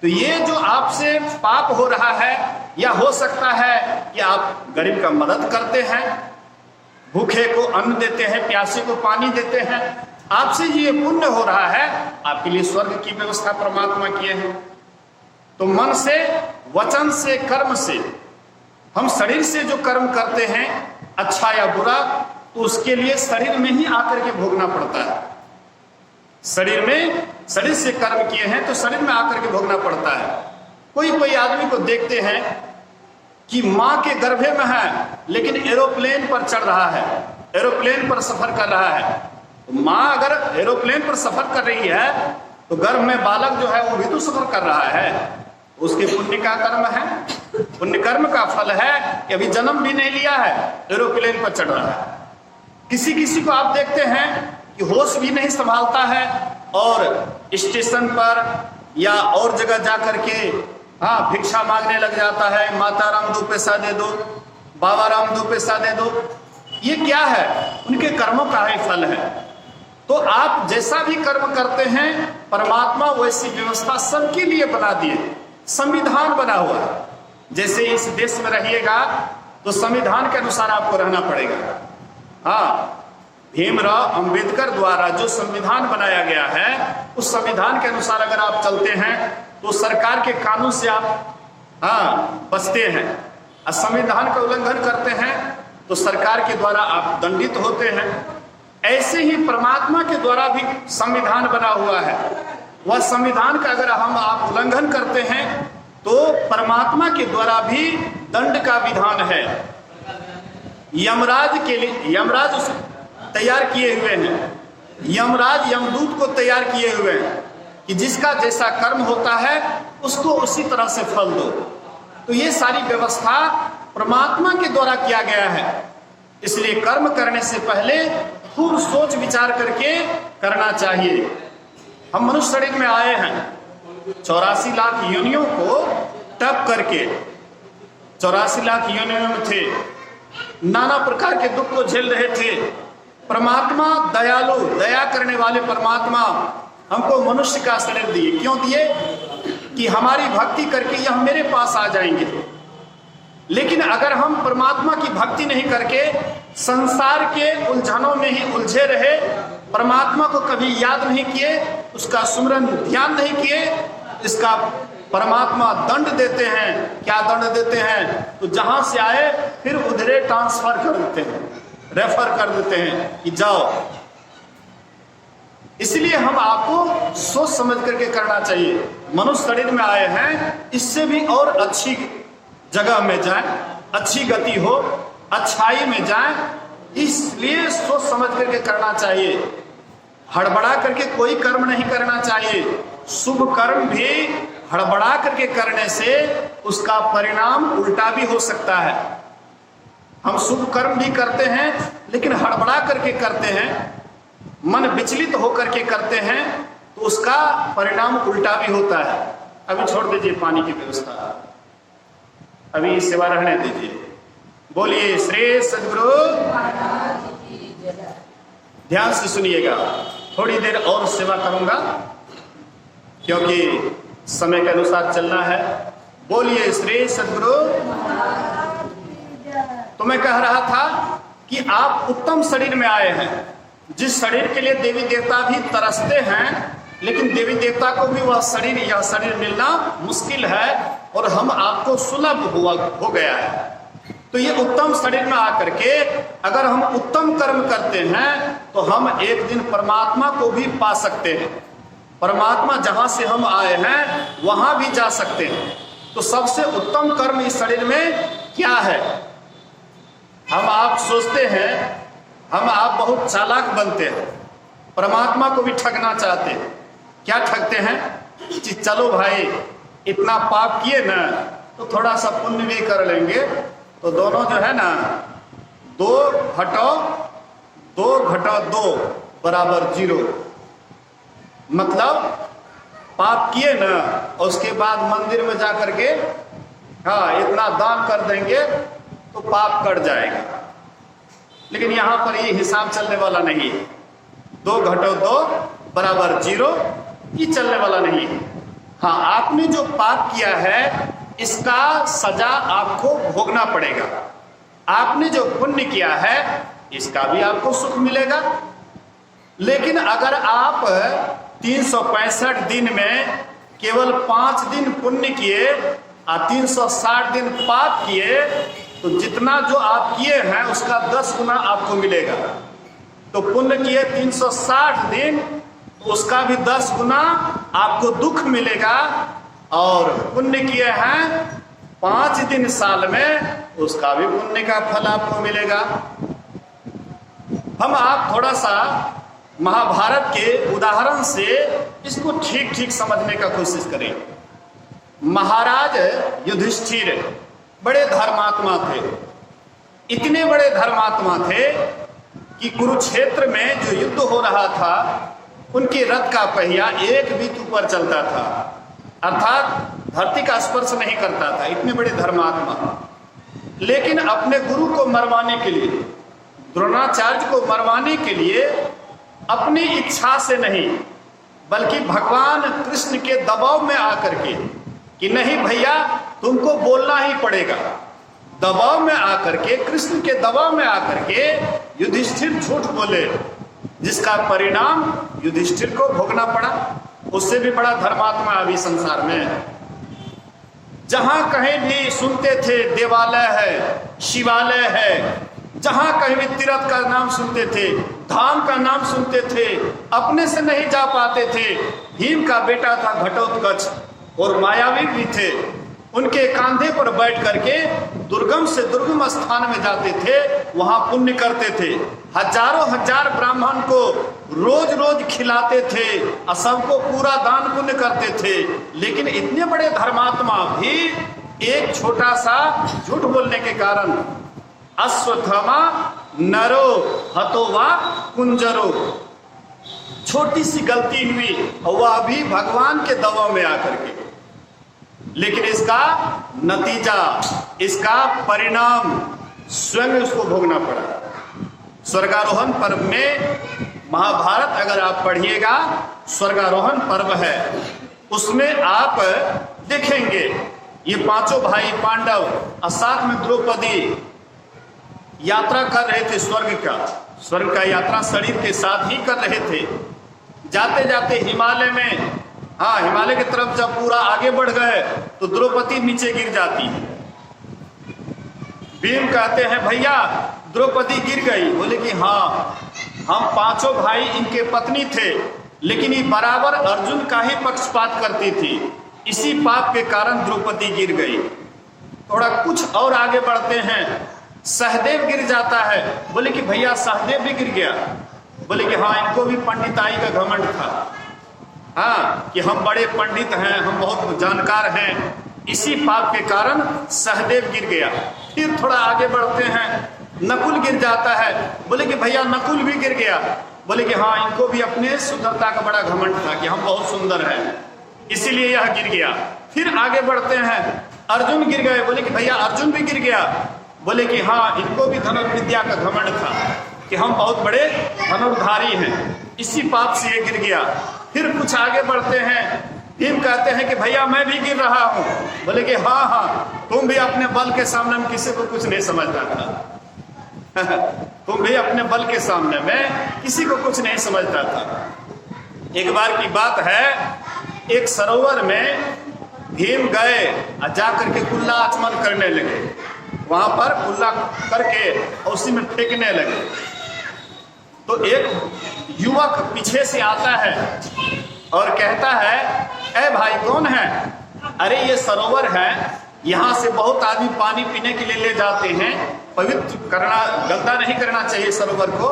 तो ये जो आपसे पाप हो रहा है, या हो सकता है कि आप गरीब का मदद करते हैं, भूखे को अन्न देते हैं, प्यासे को पानी देते हैं, आपसे ये पुण्य हो रहा है, आपके लिए स्वर्ग की व्यवस्था परमात्मा किए हैं। तो मन से, वचन से, कर्म से, हम शरीर से जो कर्म करते हैं अच्छा या बुरा, तो उसके लिए शरीर में ही आकर के भोगना पड़ता है। शरीर से कर्म किए हैं तो शरीर में आकर के भोगना पड़ता है। कोई आदमी को देखते हैं कि मां के गर्भे में है लेकिन एरोप्लेन पर चढ़ रहा है, एरोप्लेन पर सफर कर रहा है। तो मां अगर एरोप्लेन पर सफर कर रही है तो गर्भ में बालक जो है वो भी तो सफर कर रहा है, उसके पुण्य का कर्म है, पुण्य कर्म का फल है कि अभी जन्म भी नहीं लिया है, एरोप्लेन पर चढ़ रहा है। किसी को आप देखते हैं कि होश भी नहीं संभालता है और स्टेशन पर या और जगह जाकर के भिक्षा मांगने लग जाता है, माता राम 2 पैसा दे दो, बाबा राम 2 पैसा दे दो। ये क्या है? उनके कर्मों का ही फल है। तो आप जैसा भी कर्म करते हैं परमात्मा वैसी व्यवस्था सबके लिए बना दिए, संविधान बना हुआ है। जैसे इस देश में रहिएगा तो संविधान के अनुसार आपको रहना पड़ेगा। भीमराव अंबेडकर द्वारा जो संविधान बनाया गया है उस संविधान के अनुसार अगर आप चलते हैं तो सरकार के कानून से आप बचते हैं। और संविधान का उल्लंघन करते हैं तो सरकार के द्वारा आप दंडित होते हैं। ऐसे ही परमात्मा के द्वारा भी संविधान बना हुआ है। वह संविधान का अगर आप उल्लंघन करते हैं तो परमात्मा के द्वारा भी दंड का विधान है। यमराज के लिए यमराज उस तैयार किए हुए हैं, यमराज यमदूत को तैयार किए हुए हैं कि जिसका जैसा कर्म होता है उसको उसी तरह से फल दो। तो ये सारी व्यवस्था परमात्मा के द्वारा किया गया है। इसलिए कर्म करने से पहले खूब सोच विचार करके करना चाहिए। हम मनुष्य शरीर में आए हैं 84 लाख योनियों को टप करके, 84 लाख योनियों में थे, नाना प्रकार के दुख को झेल रहे थे। परमात्मा दयालु, दया करने वाले परमात्मा हमको मनुष्य का शरीर दिए। क्यों दिए? कि हमारी भक्ति करके यह मेरे पास आ जाएंगे। लेकिन अगर हम परमात्मा की भक्ति नहीं करके संसार के उलझनों में ही उलझे रहे, परमात्मा को कभी याद नहीं किए, उसका सुमरन ध्यान नहीं किए, इसका परमात्मा दंड देते हैं। क्या दंड देते हैं? तो जहां से आए फिर उधरे ट्रांसफर कर देते हैं, रेफर कर देते हैं कि जाओ। इसलिए हम आपको सोच समझ करके करना चाहिए। मनुष्य शरीर में आए हैं, इससे भी और अच्छी जगह में जाएं, अच्छी गति हो, अच्छाई में जाएं, इसलिए सोच समझ करके करना चाहिए। हड़बड़ा करके कोई कर्म नहीं करना चाहिए। शुभ कर्म भी हड़बड़ा करके करने से उसका परिणाम उल्टा भी हो सकता है। हम शुभ कर्म भी करते हैं लेकिन हड़बड़ा करके करते हैं, मन विचलित होकर के करते हैं, तो उसका परिणाम उल्टा भी होता है। अभी छोड़ दीजिए पानी की व्यवस्था, अभी सेवा रहने दीजिए। बोलिए श्री सद्गुरु। ध्यान से सुनिएगा, थोड़ी देर और सेवा करूंगा क्योंकि समय के अनुसार चलना है। बोलिए श्री सद्गुरु। तो मैं कह रहा था कि आप उत्तम शरीर में आए हैं, जिस शरीर के लिए देवी देवता भी तरसते हैं, लेकिन देवी देवता को भी वह शरीर या शरीर मिलना मुश्किल है और हम आपको सुलभ हो गया है। तो ये उत्तम शरीर में आकर के अगर हम उत्तम कर्म करते हैं तो हम एक दिन परमात्मा को भी पा सकते हैं। परमात्मा जहां से हम आए हैं वहां भी जा सकते हैं। तो सबसे उत्तम कर्म इस शरीर में क्या है? हम आप सोचते हैं, हम आप बहुत चालाक बनते हैं, परमात्मा को भी ठगना चाहते हैं। क्या ठगते हैं कि चलो भाई इतना पाप किए ना तो थोड़ा सा पुण्य भी कर लेंगे, तो दोनों जो है ना 2 घटाओ 2 बराबर 0। मतलब पाप किए ना और उसके बाद मंदिर में जा करके इतना दान कर देंगे तो पाप कट जाएगा। लेकिन यहां पर ये हिसाब चलने वाला नहीं है। 2 घटाओ 2 बराबर 0 ये चलने वाला नहीं है। हाँ, आपने जो पाप किया है इसका सजा आपको भोगना पड़ेगा। आपने जो पुण्य किया है इसका भी आपको सुख मिलेगा। लेकिन अगर आप 365 दिन में केवल 5 दिन पुण्य किए और 360 दिन पाप किए तो जितना जो आप किए हैं उसका 10 गुना आपको मिलेगा। तो पुण्य किए 360 दिन, उसका भी 10 गुना आपको दुख मिलेगा। और पुण्य किए हैं 5 दिन साल में, उसका भी पुण्य का फल आपको मिलेगा। हम आप थोड़ा सा महाभारत के उदाहरण से इसको ठीक ठीक समझने का कोशिश करें। महाराज युधिष्ठिर बड़े धर्मात्मा थे। इतने बड़े धर्मात्मा थे कि कुरुक्षेत्र में जो युद्ध हो रहा था उनके रथ का पहिया एक बीत ऊपर चलता था, अर्थात धरती का स्पर्श नहीं करता था। इतने बड़े धर्मात्मा, लेकिन अपने गुरु को मरवाने के लिए, द्रोणाचार्य को मरवाने के लिए अपनी इच्छा से नहीं बल्कि भगवान कृष्ण के दबाव में आकर के कि नहीं भैया तुमको बोलना ही पड़ेगा, दबाव में आकर के, कृष्ण के दबाव में आकर के युधिष्ठिर झूठ बोले, जिसका परिणाम युधिष्ठिर को भोगना पड़ा। उससे भी बड़ा धर्मात्मा अभी संसार में है। जहां कहीं भी सुनते थे देवालय है, शिवालय है, जहां कहीं भी तीर्थ का नाम सुनते थे, धाम का नाम सुनते थे, अपने से नहीं जा पाते थे। भीम का बेटा था घटोत्कच और मायावी भी थे, उनके कांधे पर बैठ करके दुर्गम से दुर्गम स्थान में जाते थे, वहां पुण्य करते थे। हजारों हजार ब्राह्मण को रोज रोज खिलाते थे और सबको पूरा दान पुण्य करते थे। लेकिन इतने बड़े धर्मात्मा भी एक छोटा सा झूठ बोलने के कारण अश्वत्थामा नरो हतो वा कुंजरो, छोटी सी गलती हुई और वह भी भगवान के दबाव में आकर के, लेकिन इसका नतीजा, इसका परिणाम स्वयं उसको भोगना पड़ा। स्वर्गारोहण पर्व में, महाभारत अगर आप पढ़िएगा, स्वर्गारोहण पर्व है, उसमें आप देखेंगे ये पांचों भाई पांडव और साथ में द्रौपदी यात्रा कर रहे थे स्वर्ग का यात्रा शरीर के साथ ही कर रहे थे। जाते जाते हिमालय में, हाँ, हिमालय की तरफ जब पूरा आगे बढ़ गए तो द्रौपदी नीचे गिर जाती है। भीम कहते हैं भैया द्रौपदी गिर गई। बोले कि हाँ, हम पांचों भाई इनके पत्नी थे, लेकिन ये बराबर अर्जुन का ही पक्षपात करती थी, इसी पाप के कारण द्रौपदी गिर गई। थोड़ा कुछ और आगे बढ़ते हैं, सहदेव गिर जाता है। बोले कि भैया सहदेव भी गिर गया। बोले कि हाँ, इनको भी पंडिताई का घमंड था, हाँ, कि हम बड़े पंडित हैं, हम बहुत जानकार हैं, इसी पाप के कारण सहदेव गिर गया। फिर थोड़ा आगे बढ़ते हैं, नकुल गिर जाता है। बोले कि भैया नकुल भी गिर गया। बोले कि हाँ, इनको भी अपने सुंदरता का बड़ा घमंड था कि हम बहुत सुंदर हैं, इसीलिए यह गिर गया। फिर आगे बढ़ते हैं, अर्जुन गिर गए। बोले कि भैया अर्जुन भी गिर गया। बोले कि हाँ, इनको भी धनुर्विद्या का घमंड था कि हम बहुत बड़े धनुर्धारी हैं, इसी पाप से ये गिर गया। फिर कुछ आगे बढ़ते हैं, भीम कहते हैं कि भैया मैं भी गिर रहा हूँ। बोले कि हाँ हाँ, तुम भी अपने बल के सामने में किसी को कुछ नहीं समझता था तुम भी अपने बल के सामने में किसी को कुछ नहीं समझता था। एक बार की बात है, एक सरोवर में भीम गए और जाकर के कुल्ला आचमन करने लगे। वहां पर कुल्ला करके उसी में फेंकने लगे। तो एक युवक पीछे से आता है और कहता है, ए भाई कौन है? अरे ये सरोवर है, यहाँ से बहुत आदमी पानी पीने के लिए ले जाते हैं, पवित्र करना, गंदा नहीं करना चाहिए सरोवर को।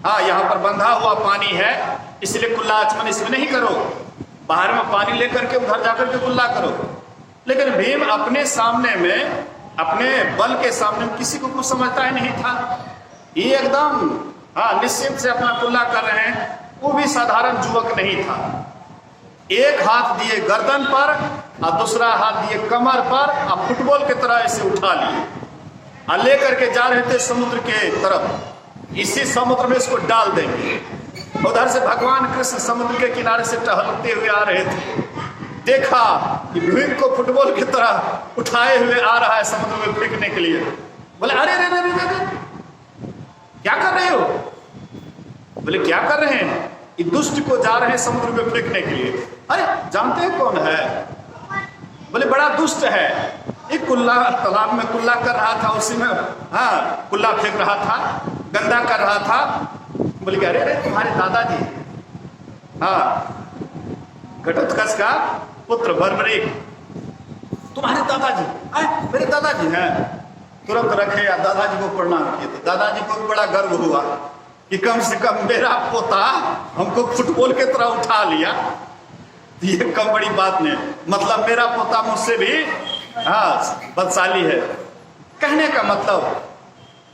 हाँ, यहाँ पर बंधा हुआ पानी है, इसलिए कुल्ला आचमन इसमें नहीं करो, बाहर में पानी लेकर के उधर जाकर के कुल्ला करो। लेकिन भीम अपने सामने में, अपने बल के सामने में किसी को कुछ समझता ही नहीं था। ये एकदम हाँ निश्चिंत से अपना कुल्ला कर रहे हैं। वो भी साधारण युवक नहीं था। एक हाथ दिए गर्दन पर और दूसरा हाथ दिए कमर पर और फुटबॉल की तरह इसे उठा लिए और लेकर के जा रहे थे समुद्र के तरफ। इसी समुद्र में इसको डाल देंगे। उधर से भगवान कृष्ण समुद्र के किनारे से टहलते हुए आ रहे थे। देखा कि भीम को फुटबॉल की तरह उठाए हुए आ रहा है समुद्र में फेंकने के लिए। बोले अरे अरे अरे अरे क्या कर रहे हो? बोले क्या कर रहे हैं? कि दुष्ट को जा रहे हैं समुद्र में फेंकने के लिए। अरे जानते हैं कौन है? बोले बड़ा दुष्ट है, एक कुल्ला तालाब में कुल्ला कर रहा था, उसी में हाँ कुल्ला फेंक रहा था, गंदा कर रहा था। बोले कि अरे अरे तुम्हारे दादाजी, हाँ घटोत्कच का पुत्र बर्बरीक, तुम्हारे दादाजी, मेरे दादाजी हैं। तुरंत रखे या दादाजी को प्रणाम किए। तो दादाजी को भी बड़ा गर्व हुआ कि कम से कम मेरा पोता हमको फुटबॉल की तरह उठा लिया, ये कम बड़ी बात नहीं, मतलब मेरा पोता मुझसे भी हाँ बलशाली है। कहने का मतलब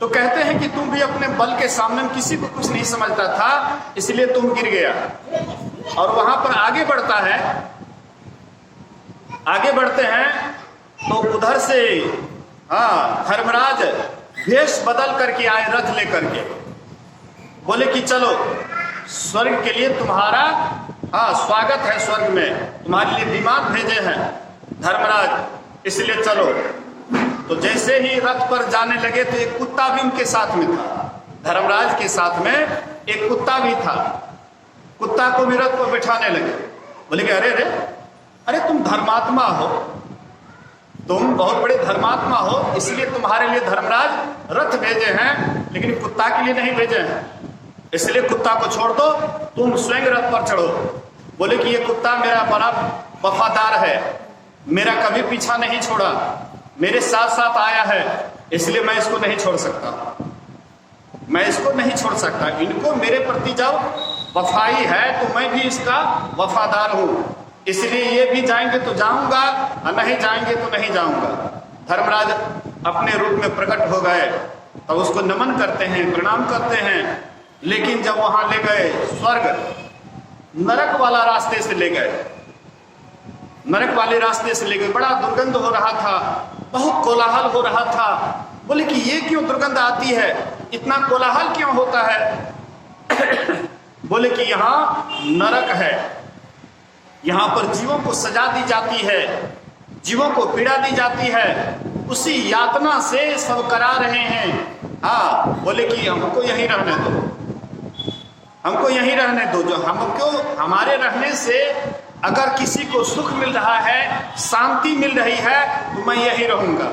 तो कहते हैं कि तुम भी अपने बल के सामने किसी को कुछ नहीं समझता था, इसलिए तुम गिर गया। और वहां पर आगे बढ़ता है, आगे बढ़ते हैं तो उधर से हाँ धर्मराज भेष बदल करके आए रथ लेकर के। बोले कि चलो स्वर्ग के लिए तुम्हारा हाँ स्वागत है, स्वर्ग में तुम्हारे लिए विमान भेजे हैं धर्मराज, इसलिए चलो। तो जैसे ही रथ पर जाने लगे तो एक कुत्ता भी उनके साथ में था, धर्मराज के साथ में एक कुत्ता भी था। कुत्ता को भी रथ पर बैठाने लगे। बोले कि अरे अरे अरे तुम धर्मात्मा हो, तुम बहुत बड़े धर्मात्मा हो, इसलिए तुम्हारे लिए धर्मराज रथ भेजे हैं, लेकिन कुत्ता के लिए नहीं भेजे हैं, इसलिए कुत्ता को छोड़ दो, तुम स्वयं रथ पर चढ़ो। बोले कि ये कुत्ता मेरा बड़ा वफादार है, मेरा कभी पीछा नहीं छोड़ा, मेरे साथ साथ आया है, इसलिए मैं इसको नहीं छोड़ सकता, मैं इसको नहीं छोड़ सकता। इनको मेरे प्रति जब वफाई है तो मैं भी इसका वफादार हूं, इसलिए ये भी जाएंगे तो जाऊंगा और नहीं जाएंगे तो नहीं जाऊंगा। धर्मराज अपने रूप में प्रकट हो गए, तब उसको नमन करते हैं, प्रणाम करते हैं। लेकिन जब वहां ले गए स्वर्ग, नरक वाला रास्ते से ले गए, नरक वाले रास्ते से ले गए। बड़ा दुर्गंध हो रहा था, बहुत कोलाहल हो रहा था। बोले कि ये क्यों दुर्गंध आती है, इतना कोलाहल क्यों होता है? बोले कि यहाँ नरक है, यहाँ पर जीवों को सजा दी जाती है, जीवों को पीड़ा दी जाती है, उसी यातना से सब करा रहे हैं। हाँ बोले कि हमको यहीं रहने दो, हमको यहीं रहने दो, जो हमको हमारे रहने से अगर किसी को सुख मिल रहा है, शांति मिल रही है, तो मैं यहीं रहूंगा।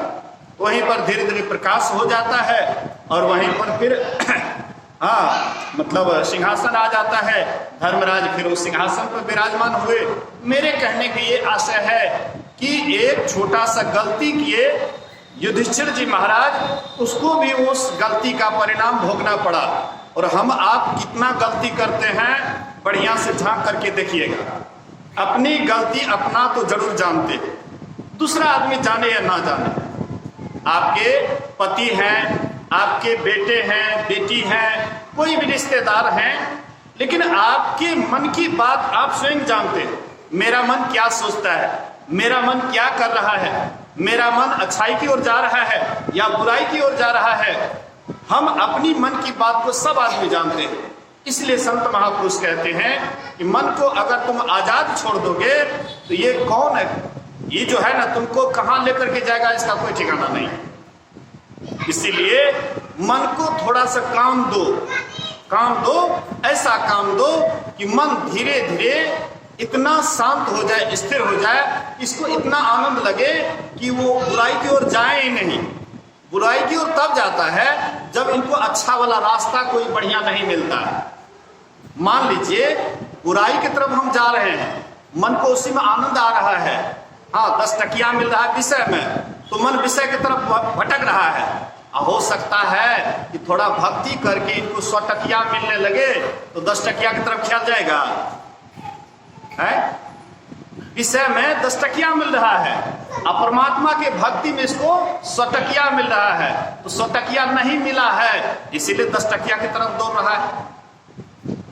वहीं पर धीरे धीरे प्रकाश हो जाता है और वहीं पर फिर हाँ मतलब सिंहासन आ जाता है। धर्मराज फिर उस सिंहासन पर विराजमान हुए। मेरे कहने की ये आशय है कि एक छोटा सा गलती किए युधिष्ठिर जी महाराज, उसको भी उस गलती का परिणाम भोगना पड़ा। और हम आप कितना गलती करते हैं, बढ़िया से झांक करके देखिएगा। अपनी गलती अपना तो जरूर जानते हैं, दूसरा आदमी जाने या ना जाने। आपके पति हैं, आपके बेटे हैं, बेटी हैं, कोई भी रिश्तेदार हैं, लेकिन आपके मन की बात आप स्वयं जानते हैं। मेरा मन क्या सोचता है, मेरा मन क्या कर रहा है, मेरा मन अच्छाई की ओर जा रहा है या बुराई की ओर जा रहा है। हम अपनी मन की बात को सब आदमी जानते हैं। इसलिए संत महापुरुष कहते हैं कि मन को अगर तुम आजाद छोड़ दोगे तो ये कौन है, ये जो है ना तुमको कहां लेकर के जाएगा, इसका कोई ठिकाना नहीं। इसीलिए मन को थोड़ा सा काम दो, काम दो, ऐसा काम दो कि मन धीरे धीरे इतना शांत हो जाए, स्थिर हो जाए, इसको इतना आनंद लगे कि वो बुराई की ओर जाए ही नहीं। बुराई की ओर तब जाता है जब इनको अच्छा वाला रास्ता कोई बढ़िया नहीं मिलता है। मान लीजिए बुराई की तरफ हम जा रहे हैं, मन को उसी में आनंद आ रहा है, हाँ 10 टकिया मिल रहा है विषय में, तो मन विषय की तरफ भटक रहा है। हो सकता है कि थोड़ा भक्ति करके इनको 100 टकिया मिलने लगे तो 10 टकिया की तरफ ख्याल जाएगा। है विषय में 10 टकिया मिल रहा है, अब परमात्मा के भक्ति में इसको 100 टकिया मिल रहा है, तो 100 टकिया नहीं मिला है, इसीलिए 10 टकिया की तरफ दौड़ रहा है।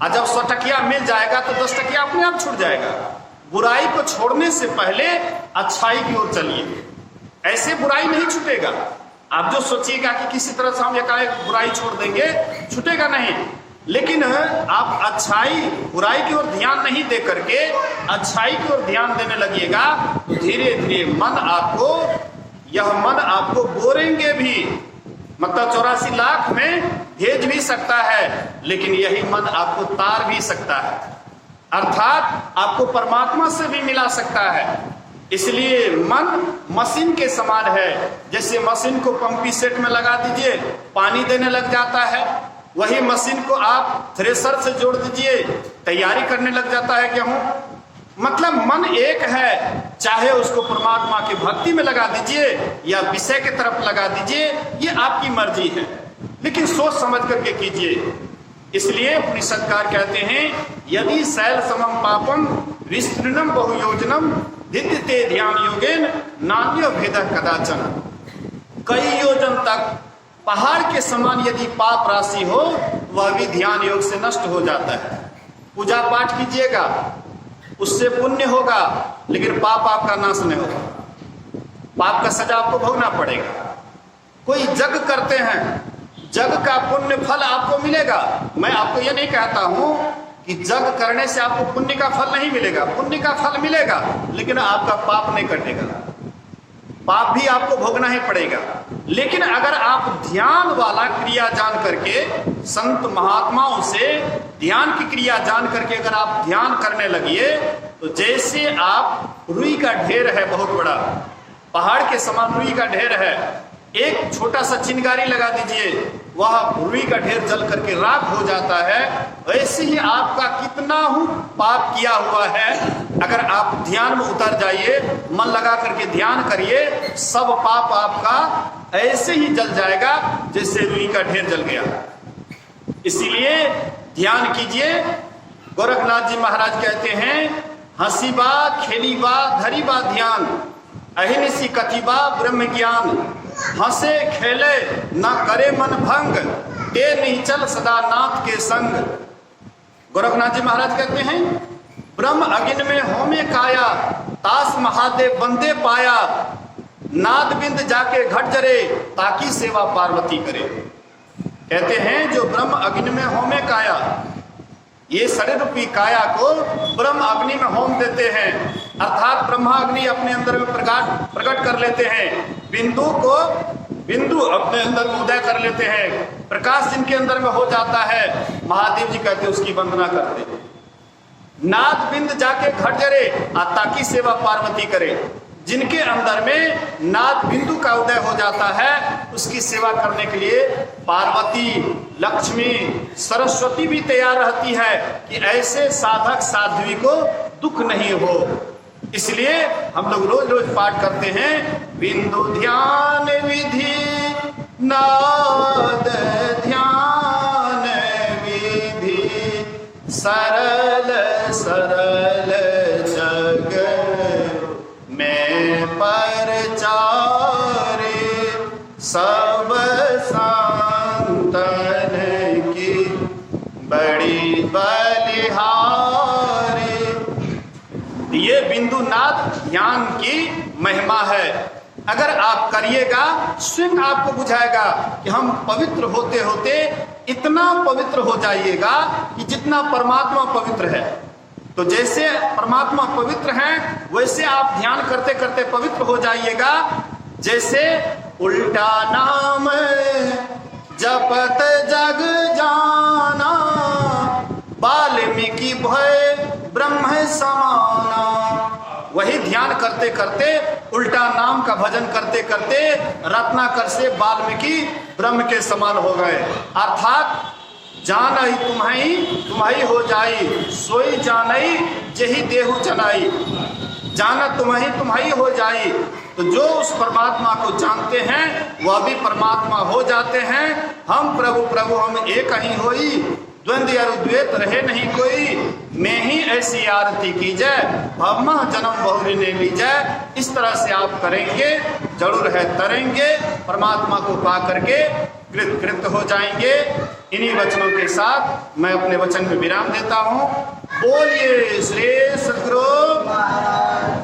और जब 100 टकिया मिल जाएगा तो 10 टकिया अपने आप छूट जाएगा। बुराई को छोड़ने से पहले अच्छाई की ओर चलिए, ऐसे बुराई नहीं छूटेगा। आप जो सोचिएगा कि किसी तरह से हम एकाएक बुराई छोड़ देंगे, छूटेगा नहीं। लेकिन आप अच्छाई बुराई की ओर ध्यान नहीं दे करके अच्छाई की ओर ध्यान देने लगिएगा तो धीरे धीरे यह मन आपको बोरेंगे भी। मतलब 84 लाख में भेज भी सकता है, लेकिन यही मन आपको तार भी सकता है, अर्थात आपको परमात्मा से भी मिला सकता है। इसलिए मन मशीन के समान है। जैसे मशीन को पंपी सेट में लगा दीजिए, पानी देने लग जाता है, वही मशीन को आप थ्रेशर से जोड़ दीजिए, तैयारी करने लग जाता है गेहूं। मतलब मन एक है, चाहे उसको परमात्मा की भक्ति में लगा दीजिए या विषय की तरफ लगा दीजिए, ये आपकी मर्जी है, लेकिन सोच समझ करके कीजिए। इसलिए उपनिषदकार कहते हैं, यदि शैल समम पापम विस्तृणम बहुयोजनम विद्यते ध्यान योगेन नान्यो भेद कदाचन। कई योजन तक पहाड़ के समान यदि पाप राशि हो, वह भी ध्यान योग से नष्ट हो जाता है। पूजा पाठ कीजिएगा, उससे पुण्य होगा, लेकिन पाप आपका नाश नहीं होगा, पाप का सजा आपको भोगना पड़ेगा। कोई जग करते हैं, जग का पुण्य फल आपको मिलेगा। मैं आपको यह नहीं कहता हूं कि जग करने से आपको पुण्य का फल नहीं मिलेगा, पुण्य का फल मिलेगा, लेकिन आपका पाप नहीं कटेगा, पाप भी आपको भोगना ही पड़ेगा। लेकिन अगर आप ध्यान वाला क्रिया जान करके, संत महात्माओं से ध्यान की क्रिया जान करके अगर आप ध्यान करने लगिए, तो जैसे आप रुई का ढेर है, बहुत बड़ा पहाड़ के समान रुई का ढेर है, एक छोटा सा चिंगारी लगा दीजिए, वह रुई का ढेर जल करके राख हो जाता है। वैसे ही आपका कितना ही पाप किया हुआ है, अगर आप ध्यान में उतर जाइए, मन लगा करके ध्यान करिए, सब पाप आपका ऐसे ही जल जाएगा जैसे रुई का ढेर जल गया। इसीलिए ध्यान कीजिए। गोरखनाथ जी महाराज कहते हैं, हंसी बा खेली बा धरी बा ध्यान, अहिनिसी कथिबा ब्रह्म ज्ञान, हंसे खेले ना करे मन भंग, ते निचल सदा नाथ के संग। गोरखनाथ जी महाराज कहते हैं, ब्रह्म अग्नि में होमे काया, तास महादेव बंदे पाया, नाद बिंद जाके घट जरे, ताकि सेवा पार्वती करे। कहते हैं जो ब्रह्म अग्नि में होमे काया, ये शरीर रूपी काया को ब्रह्म अग्नि में होम देते हैं, अर्थात ब्रह्मा अग्नि अपने अंदर में प्रकट कर लेते हैं, बिंदु अपने अंदर में उदय कर लेते हैं, प्रकाश जिनके अंदर में हो जाता है, महादेव जी कहते हैं उसकी वंदना करते हैं। नाद बिंद जाके घट जरे, ताकि सेवा पार्वती करे। जिनके अंदर में नाद बिंदु का उदय हो जाता है, उसकी सेवा करने के लिए पार्वती, लक्ष्मी, सरस्वती भी तैयार रहती है कि ऐसे साधक साध्वी को दुख नहीं हो। इसलिए हम लोग रोज रोज पाठ करते हैं, बिंदु ध्यान विधि नाद ध्यान विधि, सरल सरल जग में परचारे, सब संतन की बड़ी बलिहारी। ये बिंदु नाद ध्यान की महिमा है। अगर आप करिएगा, स्वयं आपको बुझाएगा कि हम पवित्र होते होते इतना पवित्र हो जाइएगा कि जितना परमात्मा पवित्र है। तो जैसे परमात्मा पवित्र हैं, वैसे आप ध्यान करते करते पवित्र हो जाइएगा। जैसे उल्टा नाम जपत जग जाना, वाल्मीकि भय ब्रह्म समाना। वही ध्यान करते करते, उल्टा नाम का भजन करते करते रत्नाकर से वाल्मीकि ब्रह्म के समान हो गए। अर्थात जानई तुम्हारी हो जाई, सोई जानई जही देहु चलाई। जाना तुम्हारी हो जाई, तो जो उस परमात्मा को जानते हैं वह भी परमात्मा हो जाते हैं। हम प्रभु हम एक ही होई, द्वंद्व अरुद्वैत रहे नहीं कोई। मैं ही ऐसी आरती की जाए, भवमा जन्म बहुरी ने ली जाए। इस तरह से आप करेंगे, जरूर है तरेंगे, परमात्मा को पा करके कृत हो जाएंगे। इन्हीं वचनों के साथ मैं अपने वचन में विराम देता हूँ। बोलिए श्री सद्गुरु महाराज।